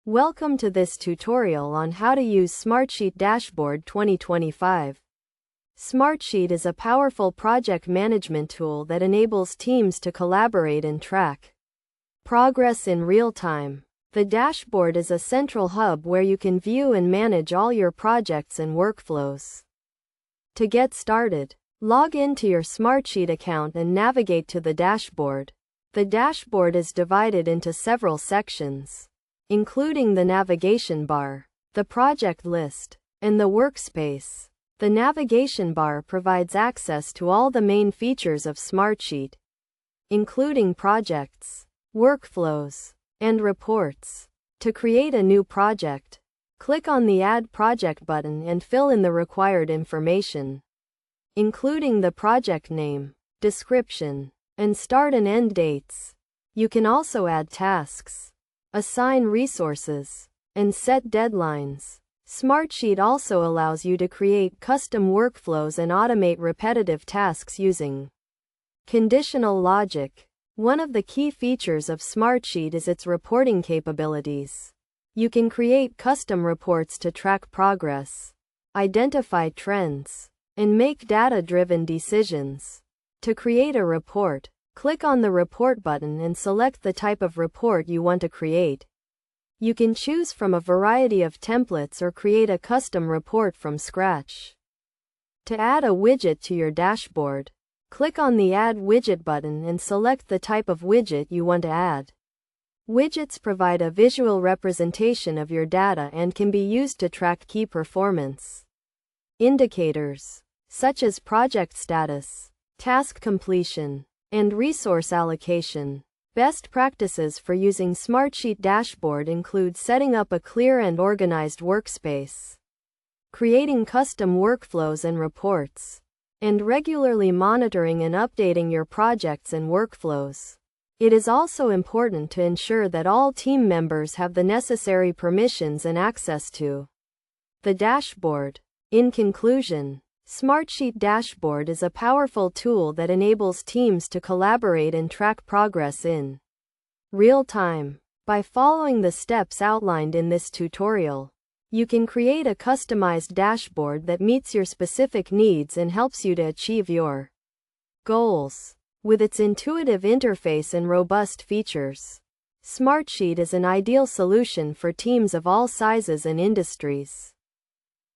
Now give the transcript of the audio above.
Welcome to this tutorial on how to use Smartsheet Dashboard 2025. Smartsheet is a powerful project management tool that enables teams to collaborate and track progress in real time. The dashboard is a central hub where you can view and manage all your projects and workflows. To get started, log into your Smartsheet account and navigate to the dashboard. The dashboard is divided into several sections, including the navigation bar, the project list, and the workspace. The navigation bar provides access to all the main features of Smartsheet, including projects, workflows, and reports. To create a new project, click on the Add Project button and fill in the required information, including the project name, description, and start and end dates. You can also add tasks, assign resources, and set deadlines. Smartsheet also allows you to create custom workflows and automate repetitive tasks using conditional logic. One of the key features of Smartsheet is its reporting capabilities. You can create custom reports to track progress, identify trends, and make data-driven decisions. To create a report, click on the Report button and select the type of report you want to create. You can choose from a variety of templates or create a custom report from scratch. To add a widget to your dashboard, click on the Add Widget button and select the type of widget you want to add. Widgets provide a visual representation of your data and can be used to track key performance indicators, such as project status, task completion, and resource allocation. Best practices for using Smartsheet Dashboard include setting up a clear and organized workspace, creating custom workflows and reports, and regularly monitoring and updating your projects and workflows. It is also important to ensure that all team members have the necessary permissions and access to the dashboard. In conclusion, Smartsheet Dashboard is a powerful tool that enables teams to collaborate and track progress in real time. By following the steps outlined in this tutorial, you can create a customized dashboard that meets your specific needs and helps you to achieve your goals. With its intuitive interface and robust features, Smartsheet is an ideal solution for teams of all sizes and industries.